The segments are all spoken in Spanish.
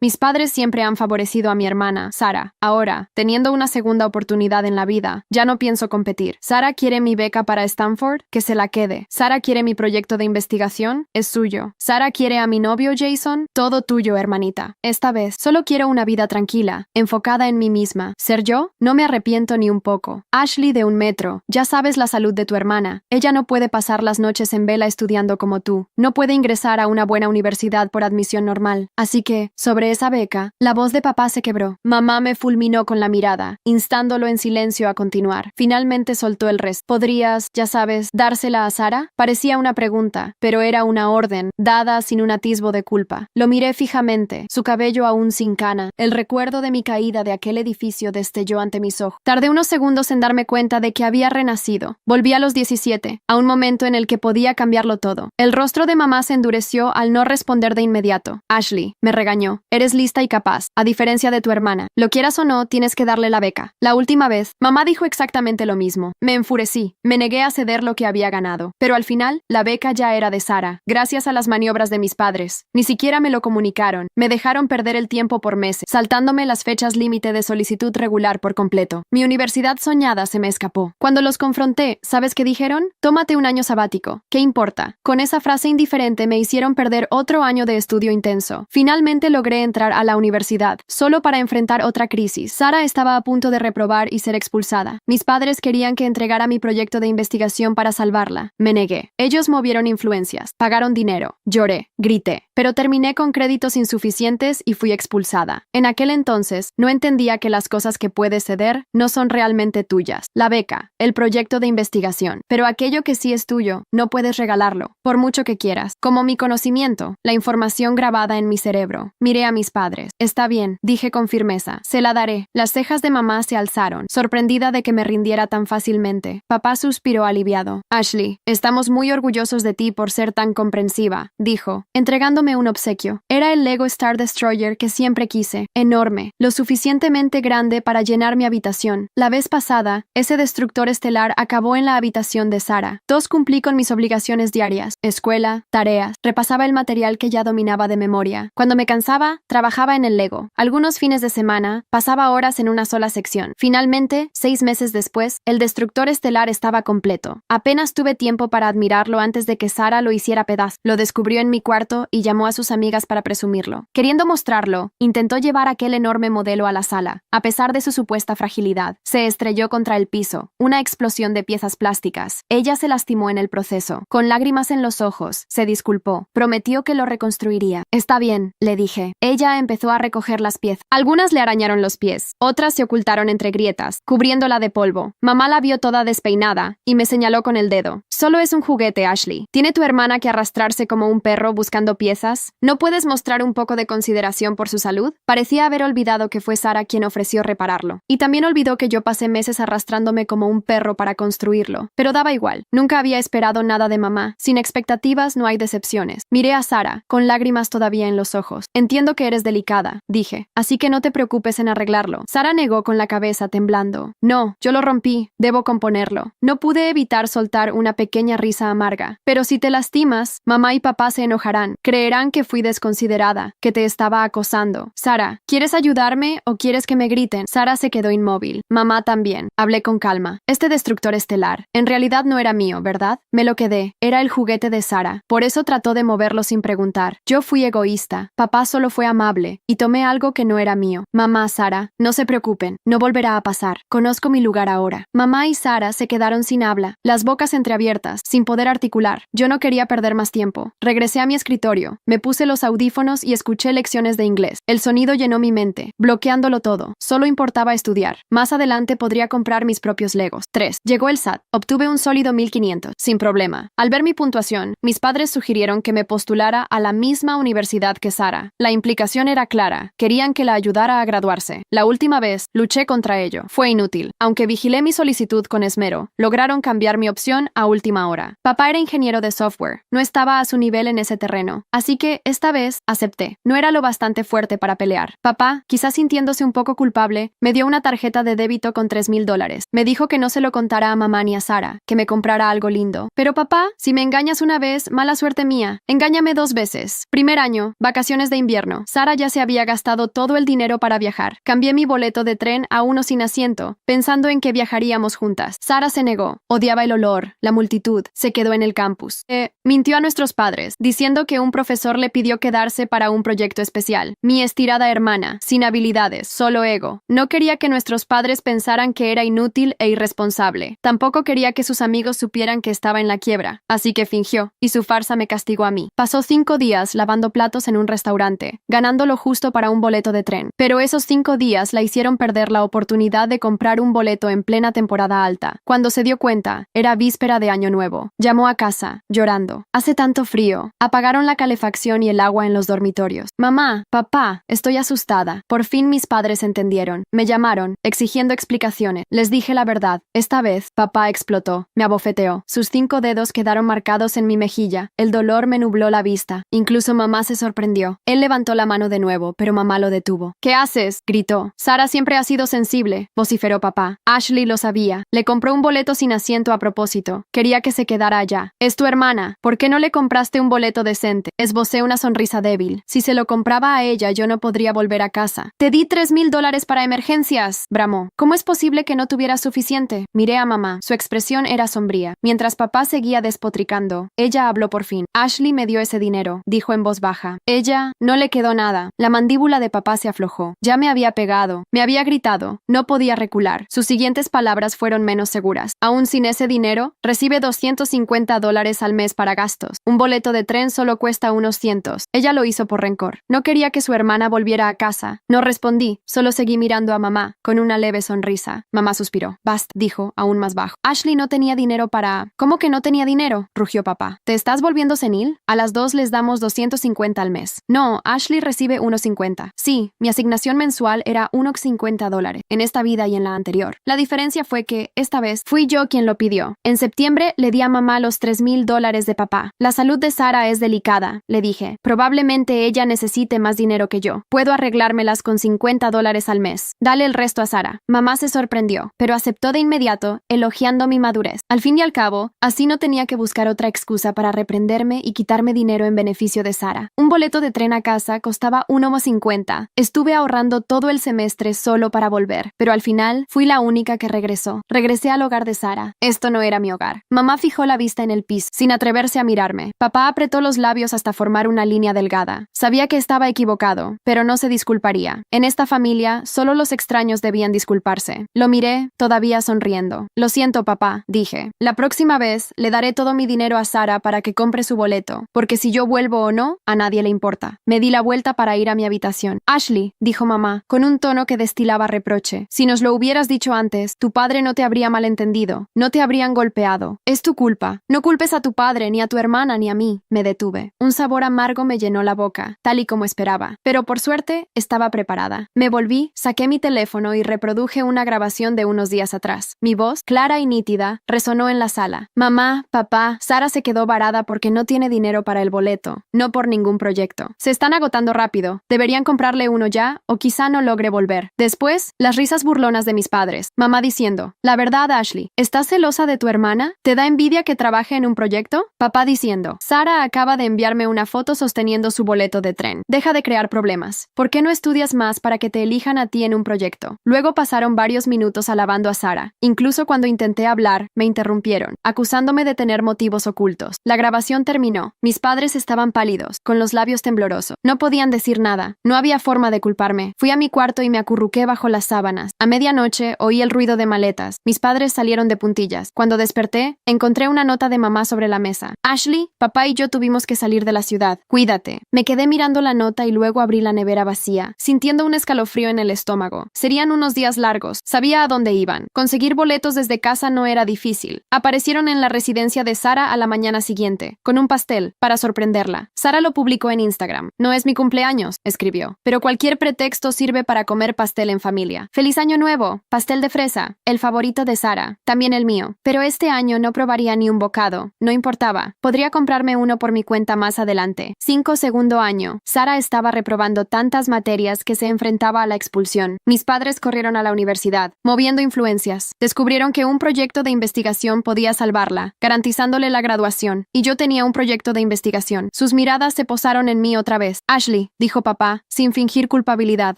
Mis padres siempre han favorecido a mi hermana, Sara. Ahora, teniendo una segunda oportunidad en la vida, ya no pienso competir. Sara quiere mi beca para Stanford, que se la quede. Sara quiere mi proyecto de investigación, es suyo. Sara quiere a mi novio Jason, todo tuyo, hermanita. Esta vez, solo quiero una vida tranquila, enfocada en mí misma. ¿Ser yo? No me arrepiento ni un poco. Ashley de 1 metro, ya sabes la salud de tu hermana. Ella no puede pasar las noches en vela estudiando como tú. No puede ingresar a una buena universidad por admisión normal. Así que, sobre esa beca, la voz de papá se quebró. Mamá me fulminó con la mirada, instándolo en silencio a continuar. Finalmente soltó el resto. ¿Podrías, ya sabes, dársela a Sara? Parecía una pregunta, pero era una orden, dada sin un atisbo de culpa. Lo miré fijamente, su cabello aún sin cana. El recuerdo de mi caída de aquel edificio destelló ante mis ojos. Tardé unos segundos en darme cuenta de que había renacido. Volví a los 17, a un momento en el que podía cambiarlo todo. El rostro de mamá se endureció al no responder de inmediato. Ashley, me regañó. Eres lista y capaz, a diferencia de tu hermana. Lo quieras o no, tienes que darle la beca. La última vez, mamá dijo exactamente lo mismo. Me enfurecí. Me negué a ceder lo que había ganado. Pero al final, la beca ya era de Sara, gracias a las maniobras de mis padres. Ni siquiera me lo comunicaron. Me dejaron perder el tiempo por meses, saltándome las fechas límite de solicitud regular por completo. Mi universidad soñada se me escapó. Cuando los confronté, ¿sabes qué dijeron? Tómate un año sabático. ¿Qué importa? Con esa frase indiferente me hicieron perder otro año de estudio intenso. Finalmente logré entrar a la universidad, solo para enfrentar otra crisis. Sara estaba a punto de reprobar y ser expulsada. Mis padres querían que entregara mi proyecto de investigación para salvarla. Me negué. Ellos movieron influencias, pagaron dinero, lloré, grité, pero terminé con créditos insuficientes y fui expulsada. En aquel entonces, no entendía que las cosas que puedes ceder no son realmente tuyas. La beca, el proyecto de investigación. Pero aquello que sí es tuyo, no puedes regalarlo, por mucho que quieras. Como mi conocimiento, la información grabada en mi cerebro. Miré a mis padres. Está bien, dije con firmeza. Se la daré. Las cejas de mamá se alzaron, sorprendida de que me rindiera tan fácilmente. Papá suspiró aliviado. Ashley, estamos muy orgullosos de ti por ser tan comprensiva, dijo, entregándome un obsequio. Era el Lego Star Destroyer que siempre quise. Enorme, lo suficientemente grande para llenar mi habitación. La vez pasada, ese destructor estelar acabó en la habitación de Sara. Cumplí con mis obligaciones diarias. Escuela, tareas. Repasaba el material que ya dominaba de memoria. Cuando me cansaba, trabajaba en el Lego. Algunos fines de semana, pasaba horas en una sola sección. Finalmente, 6 meses después, el destructor estelar estaba completo. Apenas tuve tiempo para admirarlo antes de que Sara lo hiciera pedazos. Lo descubrió en mi cuarto y llamó a sus amigas para presumirlo. Queriendo mostrarlo, intentó llevar aquel enorme modelo a la sala. A pesar de su supuesta fragilidad, se estrelló contra el piso. Una explosión de piezas plásticas. Ella se lastimó en el proceso. Con lágrimas en los ojos, se disculpó. Prometió que lo reconstruiría. Está bien, le dije. Ella empezó a recoger las piezas. Algunas le arañaron los pies. Otras se ocultaron entre grietas, cubriéndola de polvo. Mamá la vio toda despeinada y me señaló con el dedo. Solo es un juguete, Ashley. ¿Tiene tu hermana que arrastrarse como un perro buscando piezas? ¿No puedes mostrar un poco de consideración por su salud? Parecía haber olvidado que fue Sara quien ofreció repararlo. Y también olvidó que yo pasé meses arrastrándome como un perro para construirlo. Pero daba igual. Nunca había esperado nada de mamá. Sin expectativas no hay decepciones. Miré a Sara, con lágrimas todavía en los ojos. Entiendo que eres delicada, dije. Así que no te preocupes en arreglarlo. Sara negó con la cabeza temblando. No, yo lo rompí. Debo componerlo. No pude evitar soltar una pequeña risa amarga. Pero si te lastimas, mamá y papá se enojarán. Creerán que fui desconsiderada, que te estaba acosando. Sara, ¿quieres ayudarme o quieres que me griten? Sara se quedó inmóvil. Mamá también. Hablé con calma. Este destructor estelar, en realidad no era mío, ¿verdad? Me lo quedé. Era el juguete de Sara. Por eso trató de moverlo sin preguntar. Yo fui egoísta. Papá solo fue amable y tomé algo que no era mío. Mamá, Sara, no se preocupen. No volverá a pasar. Conozco mi lugar ahora. Mamá y Sara se quedaron sin habla, las bocas entreabiertas, sin poder articular. Yo no quería perder más tiempo. Regresé a mi escritorio. Me puse los audífonos y escuché lecciones de inglés. El sonido llenó mi mente, bloqueándolo todo. Solo importaba estudiar. Más adelante podría comprar mis propios Legos. 3. Llegó el SAT. Obtuve un sólido 1500, sin problema. Al ver mi puntuación, mis padres sugirieron que me postulara a la misma universidad que Sara. La implicación era clara. Querían que la ayudara a graduarse. La última vez, luché contra ello. Fue inútil. Aunque vigilé mi solicitud con esmero, lograron cambiar mi opción a última última hora. Papá era ingeniero de software, no estaba a su nivel en ese terreno, así que, esta vez, acepté. No era lo bastante fuerte para pelear. Papá, quizás sintiéndose un poco culpable, me dio una tarjeta de débito con $3,000. Me dijo que no se lo contara a mamá ni a Sara, que me comprara algo lindo. Pero papá, si me engañas una vez, mala suerte mía. Engáñame 2 veces. Primer año, vacaciones de invierno. Sara ya se había gastado todo el dinero para viajar. Cambié mi boleto de tren a uno sin asiento, pensando en que viajaríamos juntas. Sara se negó. Odiaba el olor, la multitud. Se quedó en el campus. Mintió a nuestros padres, diciendo que un profesor le pidió quedarse para un proyecto especial. Mi estirada hermana, sin habilidades, solo ego. No quería que nuestros padres pensaran que era inútil e irresponsable. Tampoco quería que sus amigos supieran que estaba en la quiebra, así que fingió, y su farsa me castigó a mí. Pasó 5 días lavando platos en un restaurante, ganando lo justo para un boleto de tren. Pero esos 5 días la hicieron perder la oportunidad de comprar un boleto en plena temporada alta. Cuando se dio cuenta, era víspera de Año Nuevo. Llamó a casa, llorando. Hace tanto frío. Apagaron la calefacción y el agua en los dormitorios. Mamá, papá, estoy asustada. Por fin mis padres entendieron. Me llamaron, exigiendo explicaciones. Les dije la verdad. Esta vez, papá explotó. Me abofeteó. Sus 5 dedos quedaron marcados en mi mejilla. El dolor me nubló la vista. Incluso mamá se sorprendió. Él levantó la mano de nuevo, pero mamá lo detuvo. ¿Qué haces?, gritó. Sara siempre ha sido sensible, vociferó papá. Ashley lo sabía. Le compró un boleto sin asiento a propósito. Quería que se quedara allá. Es tu hermana. ¿Por qué no le compraste un boleto decente? Esbocé una sonrisa débil. Si se lo compraba a ella, yo no podría volver a casa. Te di $3,000 para emergencias, bramó. ¿Cómo es posible que no tuvieras suficiente? Miré a mamá. Su expresión era sombría. Mientras papá seguía despotricando, ella habló por fin. Ashley me dio ese dinero, dijo en voz baja. Ella, no le quedó nada. La mandíbula de papá se aflojó. Ya me había pegado. Me había gritado. No podía recular. Sus siguientes palabras fueron menos seguras. Aún sin ese dinero, recibe $250 al mes para gastos. Un boleto de tren solo cuesta unos cientos. Ella lo hizo por rencor. No quería que su hermana volviera a casa. No respondí. Solo seguí mirando a mamá, con una leve sonrisa. Mamá suspiró. Basta, dijo, aún más bajo. Ashley no tenía dinero para... ¿Cómo que no tenía dinero?, rugió papá. ¿Te estás volviendo senil? A las 2 les damos $250 al mes. No, Ashley recibe $1.50. Sí, mi asignación mensual era $1.50 en esta vida y en la anterior. La diferencia fue que, esta vez, fui yo quien lo pidió. En septiembre le di a mamá los $3,000 de papá. La salud de Sara es delicada, le dije. Probablemente ella necesite más dinero que yo. Puedo arreglármelas con $50 al mes. Dale el resto a Sara. Mamá se sorprendió, pero aceptó de inmediato, elogiando mi madurez. Al fin y al cabo, así no tenía que buscar otra excusa para reprenderme y quitarme dinero en beneficio de Sara. Un boleto de tren a casa costaba $1.50. Estuve ahorrando todo el semestre solo para volver, pero al final fui la única que regresó. Regresé al hogar de Sara. Esto no era mi hogar. Mamá fijó la vista en el piso, sin atreverse a mirarme. Papá apretó los labios hasta formar una línea delgada. Sabía que estaba equivocado, pero no se disculparía. En esta familia, solo los extraños debían disculparse. Lo miré, todavía sonriendo. Lo siento, papá, dije. La próxima vez, le daré todo mi dinero a Sara para que compre su boleto, porque si yo vuelvo o no, a nadie le importa. Me di la vuelta para ir a mi habitación. Ashley, dijo mamá, con un tono que destilaba reproche. Si nos lo hubieras dicho antes, tu padre no te habría malentendido. No te habrían golpeado. Es tu culpa. No culpes a tu padre, ni a tu hermana, ni a mí. Me detuve. Un sabor amargo me llenó la boca, tal y como esperaba. Pero por suerte, estaba preparada. Me volví, saqué mi teléfono y reproduje una grabación de unos días atrás. Mi voz, clara y nítida, resonó en la sala. Mamá, papá, Sara se quedó varada porque no tiene dinero para el boleto, no por ningún proyecto. Se están agotando rápido. Deberían comprarle uno ya, o quizá no logre volver. Después, las risas burlonas de mis padres. Mamá diciendo, la verdad, Ashley, ¿estás celosa de tu hermana? ¿Te da envidia que trabaje en un proyecto? Papá diciendo, Sara acaba de enviarme una foto sosteniendo su boleto de tren. Deja de crear problemas. ¿Por qué no estudias más para que te elijan a ti en un proyecto? Luego pasaron varios minutos alabando a Sara. Incluso cuando intenté hablar, me interrumpieron, acusándome de tener motivos ocultos. La grabación terminó. Mis padres estaban pálidos, con los labios temblorosos. No podían decir nada. No había forma de culparme. Fui a mi cuarto y me acurruqué bajo las sábanas. A medianoche oí el ruido de maletas. Mis padres salieron de puntillas. Cuando desperté, encontré una nota de mamá sobre la mesa. Ashley, papá y yo tuvimos que salir de la ciudad. Cuídate. Me quedé mirando la nota y luego abrí la nevera vacía, sintiendo un escalofrío en el estómago. Serían unos días largos. Sabía a dónde iban. Conseguir boletos desde casa no era difícil. Aparecieron en la residencia de Sara a la mañana siguiente, con un pastel, para sorprenderla. Sara lo publicó en Instagram. No es mi cumpleaños, escribió, pero cualquier pretexto sirve para comer pastel en familia. ¡Feliz Año Nuevo! Pastel de fresa, el favorito de Sara, también el mío. Pero este año no probaría ni un bocado. No importaba. Podría comprarme uno por mi cuenta más adelante. 5 segundo año. Sara estaba reprobando tantas materias que se enfrentaba a la expulsión. Mis padres corrieron a la universidad, moviendo influencias. Descubrieron que un proyecto de investigación podía salvarla, garantizándole la graduación. Y yo tenía un proyecto de investigación. Sus miradas se posaron en mí otra vez. Ashley, dijo papá, sin fingir culpabilidad.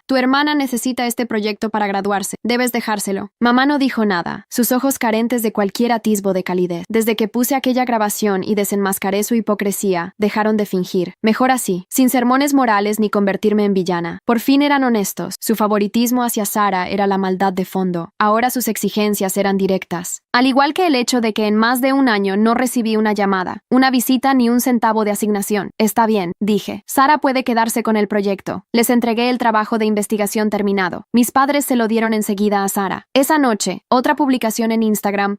Tu hermana necesita este proyecto para graduarse. Debes dejárselo. Mamá no dijo nada, sus ojos carentes de cualquier atisbo de calidez. Desde que puse aquella grabación y desenmascaré su hipocresía, dejaron de fingir. Mejor así, sin sermones morales ni convertirme en villana. Por fin eran honestos. Su favoritismo hacia Sara era la maldad de fondo. Ahora sus exigencias eran directas. Al igual que el hecho de que en más de un año no recibí una llamada, una visita ni un centavo de asignación. Está bien, dije. Sara puede quedarse con el proyecto. Les entregué el trabajo de investigación terminado. Mis padres se lo dieron enseguida a Sara. Esa noche, otra publicación en Instagram,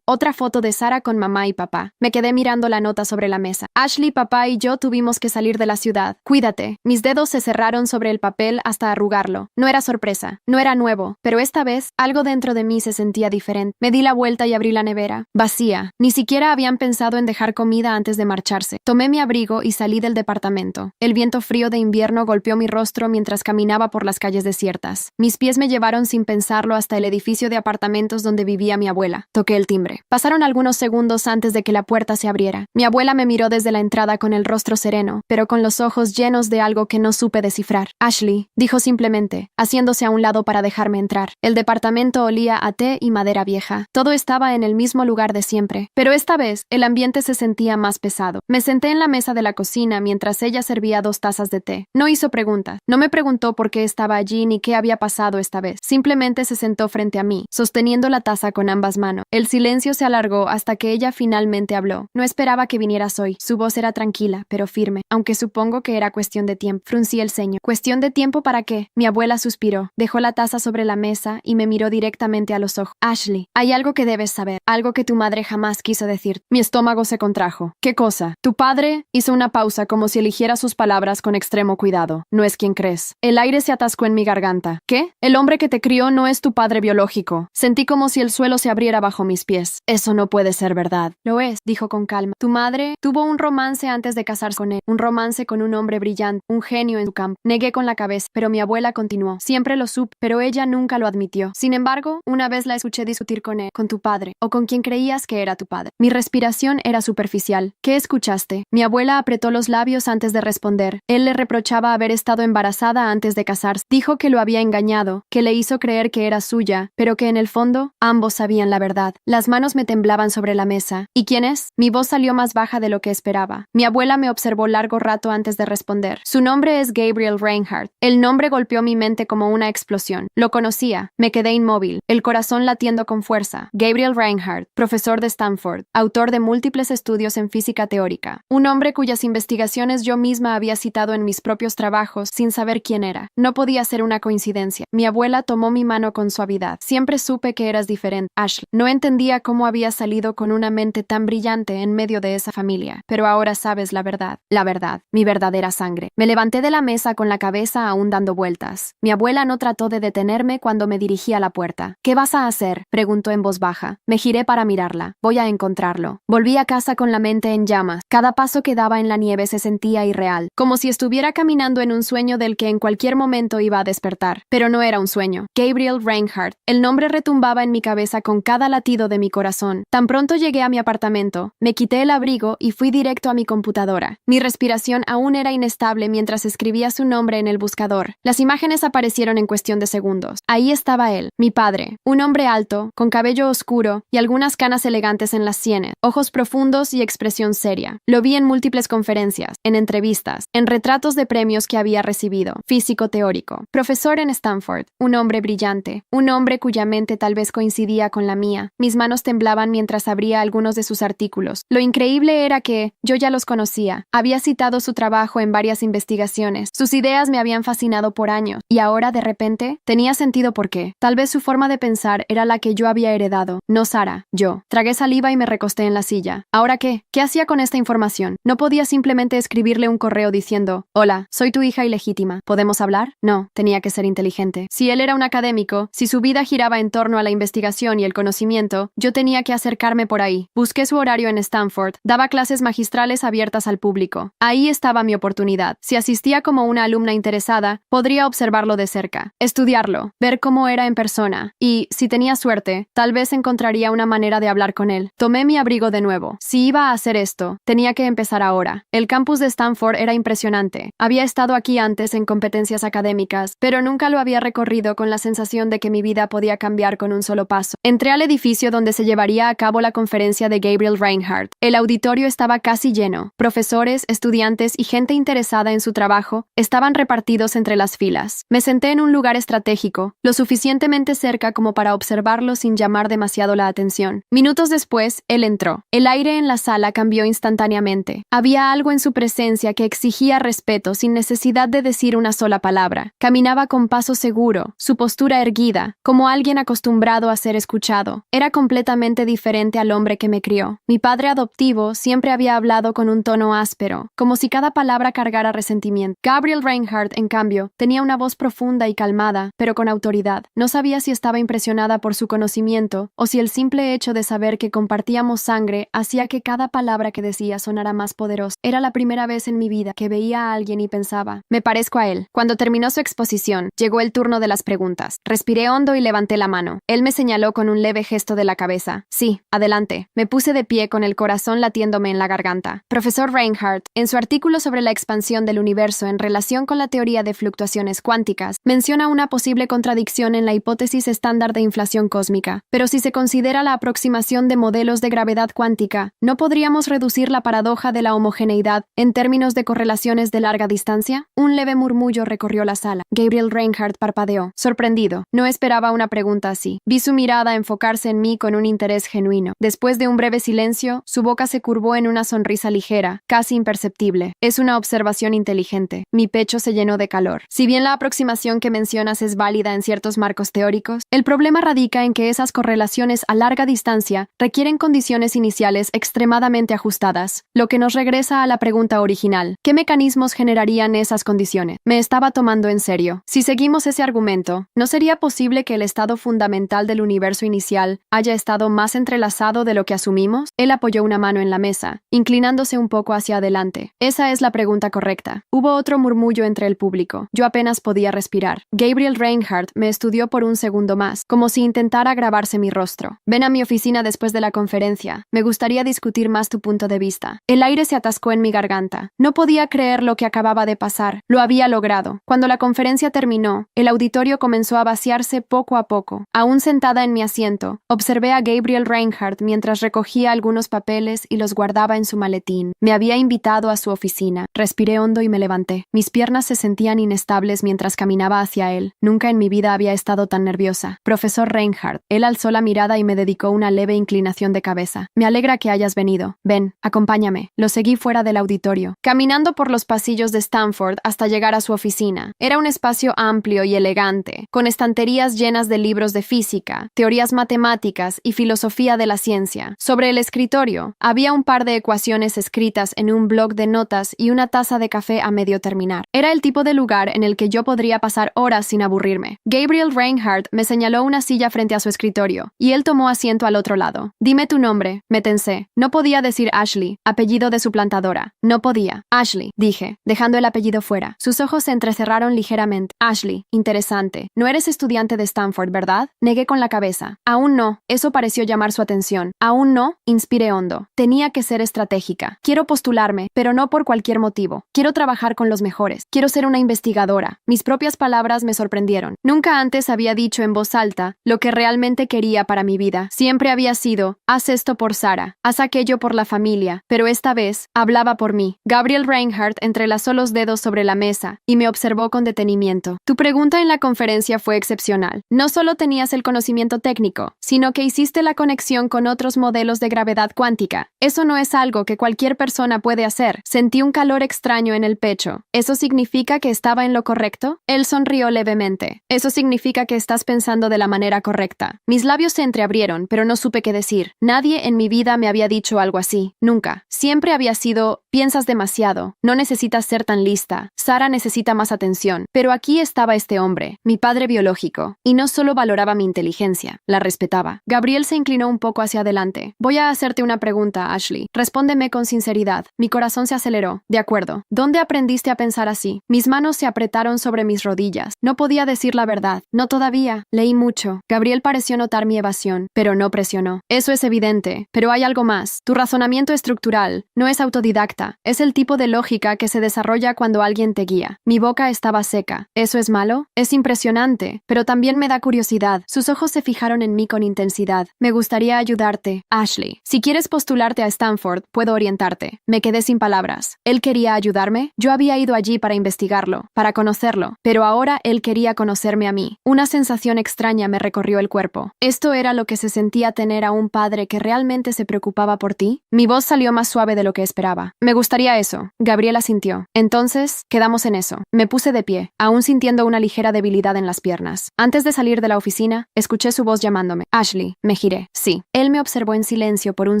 otra foto de Sara con mamá y papá. Me quedé mirando la nota sobre la mesa. Ashley, papá y yo tuvimos que salir de la ciudad. Cuídate. Mis dedos se cerraron sobre el papel hasta arrugarlo. No era sorpresa, no era nuevo, pero esta vez algo dentro de mí se sentía diferente. Me di la vuelta y abrí la nevera. Vacía. Ni siquiera habían pensado en dejar comida antes de marcharse. Tomé mi abrigo y salí del departamento. El viento frío de invierno golpeó mi rostro mientras caminaba por las calles desiertas. Mis pies me llevaron sin pensarlo hasta el edificio de apartamentos donde vivía mi abuela. Toqué el timbre. Pasaron algunos segundos antes de que la puerta se abriera. Mi abuela me miró desde la entrada con el rostro sereno, pero con los ojos llenos de algo que no supe descifrar. Ashley, dijo simplemente, haciéndose a un lado para dejarme entrar. El departamento olía a té y madera vieja. Todo estaba en el mismo lugar de siempre, pero esta vez el ambiente se sentía más pesado. Me senté en la mesa de la cocina mientras ella servía 2 tazas de té. No hizo preguntas. No me preguntó por qué estaba allí ni qué había pasado esta vez. Simplemente se sentó frente a mí, sosteniendo la taza con ambas manos. El silencio se alargó hasta que ella finalmente habló. No esperaba que vinieras hoy. Su voz era tranquila, pero firme, aunque supongo que era cuestión de tiempo. Fruncí el ceño. ¿Cuestión de tiempo para qué? Mi abuela suspiró. Dejó la taza sobre la mesa y me miró directamente a los ojos. Ashley, hay algo que debes saber. Algo que tu madre jamás quiso decir. Mi estómago se contrajo. ¿Qué cosa? Tu padre hizo una pausa como si eligiera sus palabras con extremo cuidado. No es quien crees. El aire se atascó en mi garganta. ¿Qué? El hombre que te crió no es tu padre biológico. Sentí como si el suelo se abriera bajo mis pies. Eso no puede ser verdad. Lo es, dijo con calma. Tu madre tuvo un romance antes de casarse con él. Un romance con un hombre brillante, un genio en su campo. Negué con la cabeza, pero mi abuela continuó. Siempre lo supe, pero ella nunca lo admitió. Sin embargo, una vez la escuché discutir con él, con tu padre, o con quien creías que era tu padre. Mi respiración era superficial. ¿Qué escuchaste? Mi abuela apretó los labios antes de responder. Él le reprochaba haber estado embarazada antes de casarse. Dijo que lo había engañado, que le hizo creer que era suya, pero que en el fondo, ambos sabían la verdad. Las manos me temblaban sobre la mesa. ¿Y quién es? Mi voz salió más baja de lo que esperaba. Mi abuela me observó largo rato antes de responder. Su nombre es Gabriel Reinhardt. El nombre golpeó mi mente como una explosión. Lo conocía. Me quedé inmóvil, el corazón latiendo con fuerza. Gabriel Reinhardt, profesor de Stanford, autor de múltiples estudios en física teórica. Un hombre cuyas investigaciones yo misma había citado en mis propios trabajos sin saber quién era. No podía ser una coincidencia. Mi abuela tomó mi mano con suavidad. Siempre supe que eras diferente, Ashley. No entendía cómo había salido con una mente tan brillante en medio de esa familia, pero ahora sabes la verdad, mi verdadera sangre. Me levanté de la mesa con la cabeza aún dando vueltas. Mi abuela no trató de detenerme cuando me dirigí a la puerta. ¿Qué vas a hacer?, preguntó en voz baja. Me giré para mirarla. Voy a encontrarlo. Volví a casa con la mente en llamas. Cada paso que daba en la nieve se sentía irreal, como si estuviera caminando en un sueño del que en cualquier momento iba a despertar. Pero no era un sueño. Gabriel Reinhardt. El nombre retumbaba en mi cabeza con cada latido de mi corazón. Tan pronto llegué a mi apartamento, me quité el abrigo y fui directo a mi computadora. Mi respiración aún era inestable mientras escribía su nombre en el buscador. Las imágenes aparecieron en cuestión de segundos. Ahí estaba él, mi padre, un hombre alto, con cabello oscuro y algunas canas elegantes en las sienes, ojos profundos y expresión seria. Lo vi en múltiples conferencias, en entrevistas, en retratos de premios que había recibido. Físico teórico, profesor en Stanford, un hombre brillante, un hombre cuya mente tal vez coincidía con la mía. Mis manos temblaban mientras abría algunos de sus artículos. Lo increíble era que yo ya los conocía. Había citado su trabajo en varias investigaciones. Sus ideas me habían fascinado por años. Y ahora, de repente, tenía sentido por qué. Tal vez su forma de pensar era la que yo había heredado. No Sara, yo. Tragué saliva y me recosté en la silla. ¿Ahora qué? ¿Qué hacía con esta información? No podía simplemente escribirle un correo diciendo: hola, soy tu hija ilegítima. ¿Podemos hablar? No, tenía que ser inteligente. Si él era un académico, si su vida giraba en torno a la investigación y el conocimiento, yo tenía que que acercarme por ahí. Busqué su horario en Stanford. Daba clases magistrales abiertas al público. Ahí estaba mi oportunidad. Si asistía como una alumna interesada, podría observarlo de cerca, estudiarlo, ver cómo era en persona y, si tenía suerte, tal vez encontraría una manera de hablar con él. Tomé mi abrigo de nuevo. Si iba a hacer esto, tenía que empezar ahora. El campus de Stanford era impresionante. Había estado aquí antes en competencias académicas, pero nunca lo había recorrido con la sensación de que mi vida podía cambiar con un solo paso. Entré al edificio donde se llevaría a cabo la conferencia de Gabriel Reinhardt. El auditorio estaba casi lleno. Profesores, estudiantes y gente interesada en su trabajo estaban repartidos entre las filas. Me senté en un lugar estratégico, lo suficientemente cerca como para observarlo sin llamar demasiado la atención. Minutos después, él entró. El aire en la sala cambió instantáneamente. Había algo en su presencia que exigía respeto sin necesidad de decir una sola palabra. Caminaba con paso seguro, su postura erguida, como alguien acostumbrado a ser escuchado. Era completamente diferente al hombre que me crió. Mi padre adoptivo siempre había hablado con un tono áspero, como si cada palabra cargara resentimiento. Gabriel Reinhardt, en cambio, tenía una voz profunda y calmada, pero con autoridad. No sabía si estaba impresionada por su conocimiento o si el simple hecho de saber que compartíamos sangre hacía que cada palabra que decía sonara más poderosa. Era la primera vez en mi vida que veía a alguien y pensaba, me parezco a él. Cuando terminó su exposición, llegó el turno de las preguntas. Respiré hondo y levanté la mano. Él me señaló con un leve gesto de la cabeza. Sí, adelante. Me puse de pie con el corazón latiéndome en la garganta. Profesor Reinhardt, en su artículo sobre la expansión del universo en relación con la teoría de fluctuaciones cuánticas, menciona una posible contradicción en la hipótesis estándar de inflación cósmica. Pero si se considera la aproximación de modelos de gravedad cuántica, ¿no podríamos reducir la paradoja de la homogeneidad en términos de correlaciones de larga distancia? Un leve murmullo recorrió la sala. Gabriel Reinhardt parpadeó, sorprendido. No esperaba una pregunta así. Vi su mirada enfocarse en mí con un interés genuino. Después de un breve silencio, su boca se curvó en una sonrisa ligera, casi imperceptible. Es una observación inteligente. Mi pecho se llenó de calor. Si bien la aproximación que mencionas es válida en ciertos marcos teóricos, el problema radica en que esas correlaciones a larga distancia requieren condiciones iniciales extremadamente ajustadas, lo que nos regresa a la pregunta original. ¿Qué mecanismos generarían esas condiciones? Me estaba tomando en serio. Si seguimos ese argumento, ¿no sería posible que el estado fundamental del universo inicial haya estado más entrelazado de lo que asumimos? Él apoyó una mano en la mesa, inclinándose un poco hacia adelante. Esa es la pregunta correcta. Hubo otro murmullo entre el público. Yo apenas podía respirar. Gabriel Reinhardt me estudió por un segundo más, como si intentara grabarse mi rostro. Ven a mi oficina después de la conferencia. Me gustaría discutir más tu punto de vista. El aire se atascó en mi garganta. No podía creer lo que acababa de pasar. Lo había logrado. Cuando la conferencia terminó, el auditorio comenzó a vaciarse poco a poco. Aún sentada en mi asiento, observé a Gabriel Reinhardt mientras recogía algunos papeles y los guardaba en su maletín. Me había invitado a su oficina. Respiré hondo y me levanté. Mis piernas se sentían inestables mientras caminaba hacia él. Nunca en mi vida había estado tan nerviosa. Profesor Reinhardt. Él alzó la mirada y me dedicó una leve inclinación de cabeza. Me alegra que hayas venido. Ven, acompáñame. Lo seguí fuera del auditorio, caminando por los pasillos de Stanford hasta llegar a su oficina. Era un espacio amplio y elegante, con estanterías llenas de libros de física, teorías matemáticas y filosofía de la ciencia. Sobre el escritorio, había un par de ecuaciones escritas en un bloc de notas y una taza de café a medio terminar. Era el tipo de lugar en el que yo podría pasar horas sin aburrirme. Gabriel Reinhardt me señaló una silla frente a su escritorio, y él tomó asiento al otro lado. Dime tu nombre, me tensé. No podía decir Ashley, apellido de suplantadora. No podía. Ashley, dije, dejando el apellido fuera. Sus ojos se entrecerraron ligeramente. Ashley, interesante. No eres estudiante de Stanford, ¿verdad? Negué con la cabeza. Aún no. Eso pareció llamar su atención. Aún no. Inspiré hondo. Tenía que ser estratégica. Quiero postularme, pero no por cualquier motivo. Quiero trabajar con los mejores. Quiero ser una investigadora. Mis propias palabras me sorprendieron. Nunca antes había dicho en voz alta lo que realmente quería para mi vida. Siempre había sido, haz esto por Sara, haz aquello por la familia, pero esta vez hablaba por mí. Gabriel Reinhardt entrelazó los dedos sobre la mesa y me observó con detenimiento. Tu pregunta en la conferencia fue excepcional. No solo tenías el conocimiento técnico, sino que hiciste la conexión con otros modelos de gravedad cuántica. Eso no es algo que cualquier persona puede hacer. Sentí un calor extraño en el pecho. ¿Eso significa que estaba en lo correcto? Él sonrió levemente. Eso significa que estás pensando de la manera correcta. Mis labios se entreabrieron, pero no supe qué decir. Nadie en mi vida me había dicho algo así. Nunca. Siempre había sido, piensas demasiado. No necesitas ser tan lista. Sara necesita más atención. Pero aquí estaba este hombre, mi padre biológico, y no solo valoraba mi inteligencia, la respetaba. Gabriel se inclinó inclinó un poco hacia adelante. Voy a hacerte una pregunta, Ashley. Respóndeme con sinceridad. Mi corazón se aceleró. De acuerdo. ¿Dónde aprendiste a pensar así? Mis manos se apretaron sobre mis rodillas. No podía decir la verdad. No todavía. Leí mucho. Gabriel pareció notar mi evasión, pero no presionó. Eso es evidente. Pero hay algo más. Tu razonamiento estructural no es autodidacta. Es el tipo de lógica que se desarrolla cuando alguien te guía. Mi boca estaba seca. ¿Eso es malo? Es impresionante, pero también me da curiosidad. Sus ojos se fijaron en mí con intensidad. Me gustaría ayudarte. Ashley, si quieres postularte a Stanford, puedo orientarte. Me quedé sin palabras. ¿Él quería ayudarme? Yo había ido allí para investigarlo, para conocerlo, pero ahora él quería conocerme a mí. Una sensación extraña me recorrió el cuerpo. ¿Esto era lo que se sentía tener a un padre que realmente se preocupaba por ti? Mi voz salió más suave de lo que esperaba. Me gustaría eso. Gabriel asintió. Entonces, quedamos en eso. Me puse de pie, aún sintiendo una ligera debilidad en las piernas. Antes de salir de la oficina, escuché su voz llamándome. Ashley, me giré. Sí. Él me observó en silencio por un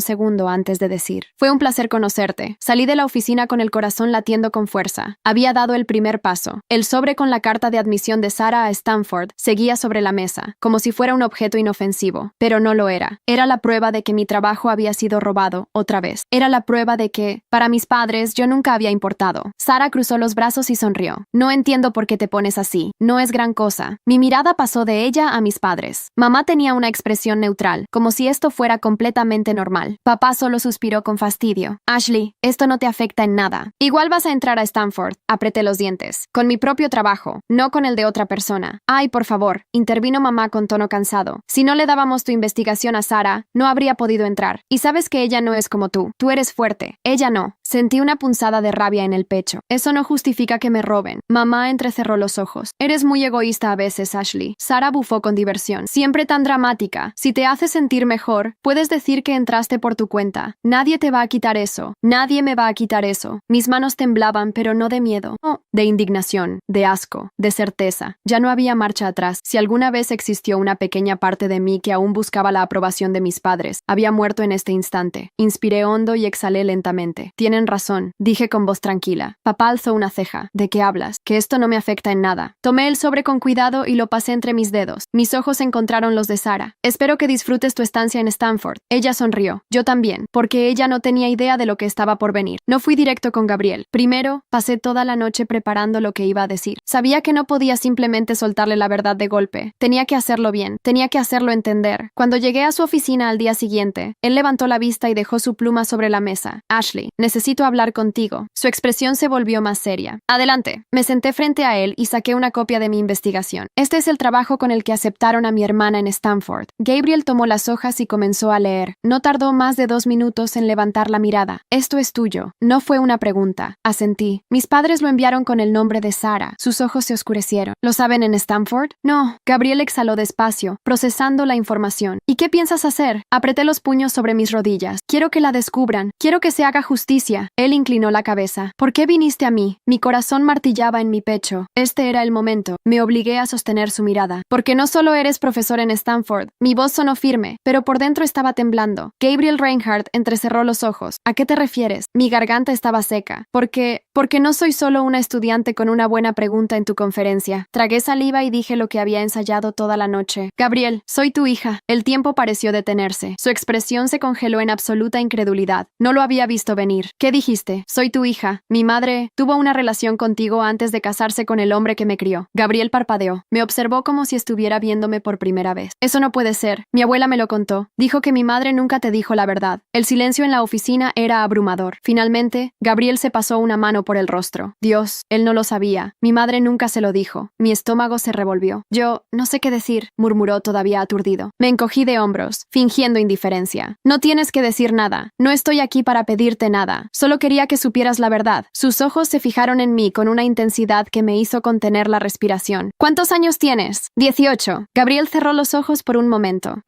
segundo antes de decir. Fue un placer conocerte. Salí de la oficina con el corazón latiendo con fuerza. Había dado el primer paso. El sobre con la carta de admisión de Sarah a Stanford seguía sobre la mesa, como si fuera un objeto inofensivo, pero no lo era. Era la prueba de que mi trabajo había sido robado otra vez. Era la prueba de que, para mis padres, yo nunca había importado. Sarah cruzó los brazos y sonrió. No entiendo por qué te pones así. No es gran cosa. Mi mirada pasó de ella a mis padres. Mamá tenía una expresión neutral, como si esto fuera completamente normal. Papá solo suspiró con fastidio. Ashley, esto no te afecta en nada. Igual vas a entrar a Stanford. Apreté los dientes. Con mi propio trabajo, no con el de otra persona. Ay, por favor, intervino mamá con tono cansado. Si no le dábamos tu investigación a Sarah, no habría podido entrar. Y sabes que ella no es como tú. Tú eres fuerte. Ella no. Sentí una punzada de rabia en el pecho. Eso no justifica que me roben. Mamá entrecerró los ojos. Eres muy egoísta a veces, Ashley. Sarah bufó con diversión. Siempre tan dramática. Si te hace sentir mejor, puedes decir que entraste por tu cuenta. Nadie te va a quitar eso. Nadie me va a quitar eso. Mis manos temblaban, pero no de miedo. No, de indignación, de asco, de certeza. Ya no había marcha atrás. Si alguna vez existió una pequeña parte de mí que aún buscaba la aprobación de mis padres, había muerto en este instante. Inspiré hondo y exhalé lentamente. Tienen razón, dije con voz tranquila. Papá alzó una ceja. ¿De qué hablas? Que esto no me afecta en nada. Tomé el sobre con cuidado y lo pasé entre mis dedos. Mis ojos encontraron los de Sarah. Espero que disfrutes tu estancia en Stanford. Ella sonrió. Yo también, porque ella no tenía idea de lo que estaba por venir. No fui directo con Gabriel. Primero, pasé toda la noche preparando lo que iba a decir. Sabía que no podía simplemente soltarle la verdad de golpe. Tenía que hacerlo bien. Tenía que hacerlo entender. Cuando llegué a su oficina al día siguiente, él levantó la vista y dejó su pluma sobre la mesa. Ashley, necesito hablar contigo. Su expresión se volvió más seria. Adelante. Me senté frente a él y saqué una copia de mi investigación. Este es el trabajo con el que aceptaron a mi hermana en Stanford. Gabriel tomó las hojas y comenzó a leer. No tardó más de 2 minutos en levantar la mirada. Esto es tuyo. No fue una pregunta. Asentí. Mis padres lo enviaron con el nombre de Sarah. Sus ojos se oscurecieron. ¿Lo saben en Stanford? No. Gabriel exhaló despacio, procesando la información. ¿Y qué piensas hacer? Apreté los puños sobre mis rodillas. Quiero que la descubran. Quiero que se haga justicia. Él inclinó la cabeza. ¿Por qué viniste a mí? Mi corazón martillaba en mi pecho. Este era el momento. Me obligué a sostener su mirada. Porque no solo eres profesor en Stanford. Mi voz sonó firme, pero por dentro estaba temblando. Gabriel Reinhardt entrecerró los ojos. ¿A qué te refieres? Mi garganta estaba seca. Porque no soy solo una estudiante con una buena pregunta en tu conferencia. Tragué saliva y dije lo que había ensayado toda la noche. Gabriel, soy tu hija. El tiempo pareció detenerse. Su expresión se congeló en absoluta incredulidad. No lo había visto venir. ¿Qué dijiste? Soy tu hija. Mi madre tuvo una relación contigo antes de casarse con el hombre que me crió. Gabriel parpadeó. Me observó como si estuviera viéndome por primera vez. Eso no puede ser. Mi abuela me lo contó. Dijo que mi madre nunca te dijo la verdad. El silencio en la oficina era abrumador. Finalmente, Gabriel se pasó una mano por el rostro. Dios, él no lo sabía. Mi madre nunca se lo dijo. Mi estómago se revolvió. Yo, no sé qué decir, murmuró todavía aturdido. Me encogí de hombros, fingiendo indiferencia. No tienes que decir nada. No estoy aquí para pedirte nada. Solo quería que supieras la verdad. Sus ojos se fijaron en mí con una intensidad que me hizo contener la respiración. ¿Cuántos años tienes? 18. Gabriel cerró los ojos por un momento.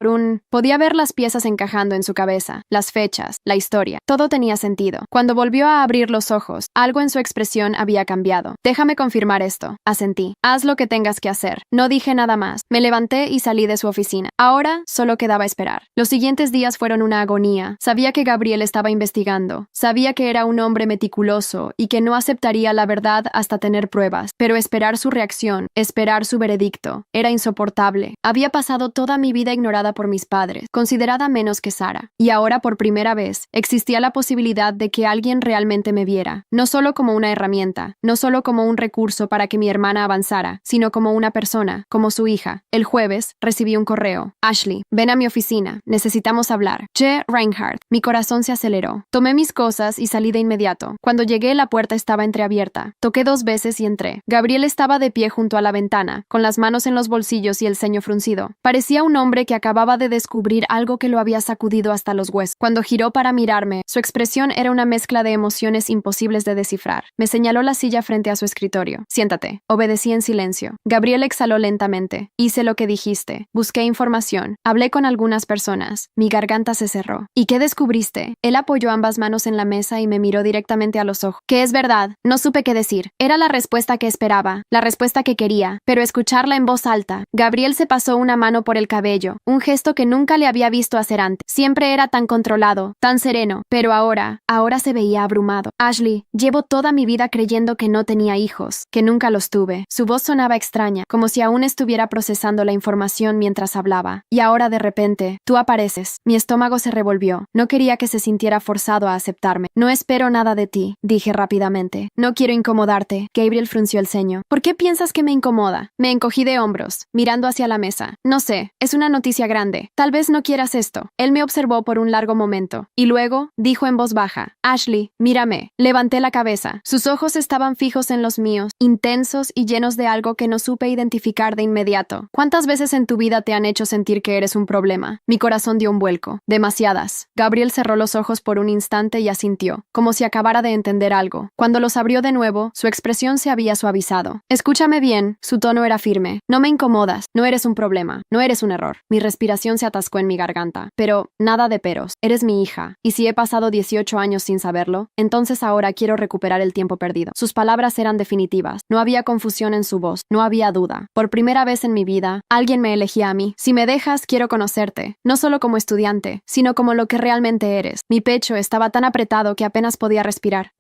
Podía ver las piezas encajando en su cabeza, las fechas, la historia. Todo tenía sentido. Cuando volvió a abrir los ojos, algo en su expresión había cambiado. Déjame confirmar esto. Asentí. Haz lo que tengas que hacer. No dije nada más. Me levanté y salí de su oficina. Ahora solo quedaba esperar. Los siguientes días fueron una agonía. Sabía que Gabriel estaba investigando. Sabía que era un hombre meticuloso y que no aceptaría la verdad hasta tener pruebas. Pero esperar su reacción, esperar su veredicto, era insoportable. Había pasado toda mi vida ignorada por mis padres. padres, considerada menos que Sara. Y ahora, por primera vez, existía la posibilidad de que alguien realmente me viera, no solo como una herramienta, no solo como un recurso para que mi hermana avanzara, sino como una persona, como su hija. El jueves, recibí un correo. Ashley, ven a mi oficina, necesitamos hablar. J. Reinhardt. Mi corazón se aceleró. Tomé mis cosas y salí de inmediato. Cuando llegué, la puerta estaba entreabierta. Toqué 2 veces y entré. Gabriel estaba de pie junto a la ventana, con las manos en los bolsillos y el ceño fruncido. Parecía un hombre que acababa de descubrir algo que lo había sacudido hasta los huesos. Cuando giró para mirarme, su expresión era una mezcla de emociones imposibles de descifrar. Me señaló la silla frente a su escritorio. Siéntate. Obedecí en silencio. Gabriel exhaló lentamente. Hice lo que dijiste. Busqué información. Hablé con algunas personas. Mi garganta se cerró. ¿Y qué descubriste? Él apoyó ambas manos en la mesa y me miró directamente a los ojos. Que es verdad. No supe qué decir. Era la respuesta que esperaba, la respuesta que quería, pero escucharla en voz alta. Gabriel se pasó una mano por el cabello, un gesto que nunca le había visto hacer antes. Siempre era tan controlado, tan sereno, pero ahora se veía abrumado. Ashley, llevo toda mi vida creyendo que no tenía hijos, que nunca los tuve. Su voz sonaba extraña, como si aún estuviera procesando la información mientras hablaba. Y ahora de repente, tú apareces. Mi estómago se revolvió. No quería que se sintiera forzado a aceptarme. No espero nada de ti, dije rápidamente. No quiero incomodarte. Gabriel frunció el ceño. ¿Por qué piensas que me incomoda? Me encogí de hombros, mirando hacia la mesa. No sé, es una noticia grande. Tal vez no quieras esto. Él me observó por un largo momento, y luego dijo en voz baja, Ashley, mírame. Levanté la cabeza. Sus ojos estaban fijos en los míos, intensos y llenos de algo que no supe identificar de inmediato. ¿Cuántas veces en tu vida te han hecho sentir que eres un problema? Mi corazón dio un vuelco. Demasiadas. Gabriel cerró los ojos por un instante y asintió, como si acabara de entender algo. Cuando los abrió de nuevo, su expresión se había suavizado. Escúchame bien, su tono era firme. No me incomodas, no eres un problema, no eres un error. Mi respiración se atascó en mi garganta. Pero, nada de peros. Eres mi hija. Y si he pasado 18 años sin saberlo, entonces ahora quiero recuperar el tiempo perdido. Sus palabras eran definitivas. No había confusión en su voz, no había duda. Por primera vez en mi vida, alguien me elegía a mí. Si me dejas, quiero conocerte. No solo como estudiante, sino como lo que realmente eres. Mi pecho estaba tan apretado que apenas podía respirar.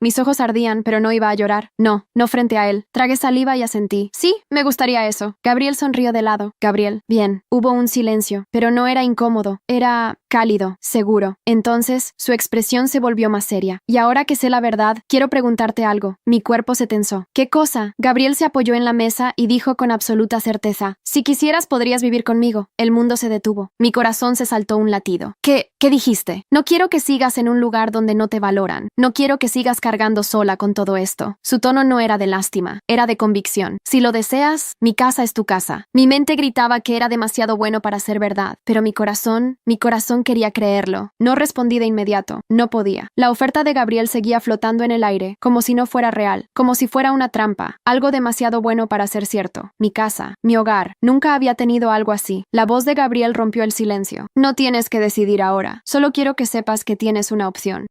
Mis ojos ardían, pero no iba a llorar. No frente a él. Tragué saliva y asentí. Sí, me gustaría eso. Gabriel sonrió de lado. Gabriel, bien. Hubo un silencio, pero no era incómodo. Era cálido, seguro. Entonces, su expresión se volvió más seria. Y ahora que sé la verdad, quiero preguntarte algo. Mi cuerpo se tensó. ¿Qué cosa? Gabriel se apoyó en la mesa y dijo con absoluta certeza. Si quisieras, podrías vivir conmigo. El mundo se detuvo. Mi corazón se saltó un latido. ¿Qué dijiste? No quiero que sigas en un lugar donde no te valoran. No quiero que sigas cargando sola con todo esto. Su tono no era de lástima, era de convicción. Si lo deseas, mi casa es tu casa. Mi mente gritaba que era demasiado bueno para ser verdad, pero mi corazón quería creerlo. No respondí de inmediato, no podía. La oferta de Gabriel seguía flotando en el aire, como si no fuera real, como si fuera una trampa, algo demasiado bueno para ser cierto. Mi casa, mi hogar, nunca había tenido algo así. La voz de Gabriel rompió el silencio. No tienes que decidir ahora, solo quiero que sepas que tienes una opción.